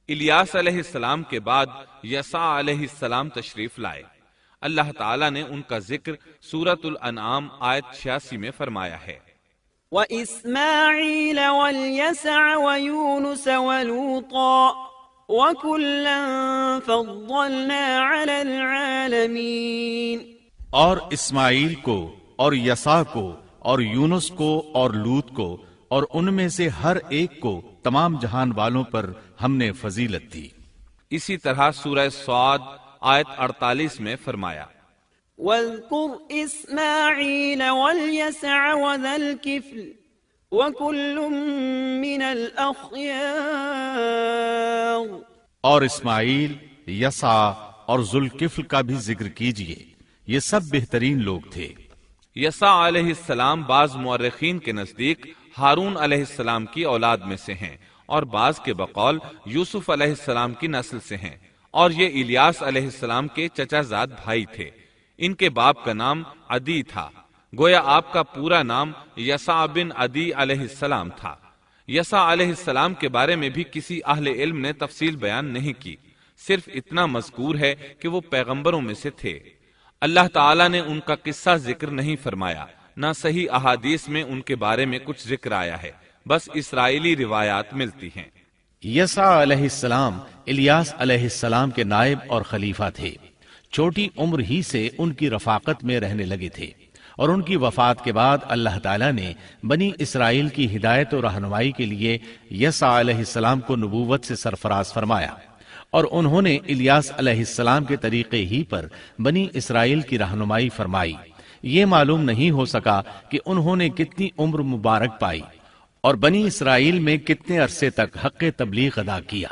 الیاس علیہ السلام کے بعد یسع علیہ السلام تشریف لائے۔ اللہ تعالیٰ نے ان کا ذکر سورۃ الانعام آیت 86 میں فرمایا ہے۔ وَإِسْمَاعِيلَ وَالْيَسَعَ وَيُونُسَ وَلُوطًا وَكُلًّا فَضَّلْنَا عَلَى الْعَالَمِينَ، اور اسماعیل کو اور یسع کو اور یونس کو اور لوط کو اور ان میں سے ہر ایک کو تمام جہان والوں پر ہم نے فضیلت دی۔ اسی طرح سورہ صاد آیت 48 میں فرمایا، وَاذْكُرْ إِسْمَاعِيلَ وَالْيَسَعَ وَذَا الْكِفْلِ وَكُلٌّ مِّنَ الْأَخْيَارِ، اور اسماعیل، یسع اور ذوالکفل کا بھی ذکر کیجئے، یہ سب بہترین لوگ تھے۔ یسع علیہ السلام بعض مورخین کے نزدیک ہارون علیہ السلام کی اولاد میں سے ہیں، اور بعض کے بقول یوسف علیہ السلام کی نسل سے ہیں، اور یہ الیاس علیہ السلام کے چچا زاد بھائی تھے۔ ان کے باپ کا نام عدی تھا، گویا آپ کا پورا نام یسع بن عدی علیہ السلام تھا۔ یسع علیہ السلام کے بارے میں بھی کسی اہل علم نے تفصیل بیان نہیں کی، صرف اتنا مذکور ہے کہ وہ پیغمبروں میں سے تھے۔ اللہ تعالیٰ نے ان کا قصہ ذکر نہیں فرمایا، نہ صحیح احادیث میں ان کے بارے میں کچھ ذکر آیا ہے، بس اسرائیلی روایات ملتی ہیں۔ یسع علیہ السلام الیاس علیہ السلام کے نائب اور خلیفہ تھے۔ چھوٹی عمر ہی سے ان کی رفاقت میں رہنے لگے تھے، اور ان کی وفات کے بعد اللہ تعالیٰ نے بنی اسرائیل کی ہدایت و رہنمائی کے لیے یسع علیہ السلام کو نبوت سے سرفراز فرمایا، اور انہوں نے الیاس علیہ السلام کے طریقے ہی پر بنی اسرائیل کی رہنمائی فرمائی۔ یہ معلوم نہیں ہو سکا کہ انہوں نے کتنی عمر مبارک پائی اور بنی اسرائیل میں کتنے عرصے تک حق تبلیغ ادا کیا۔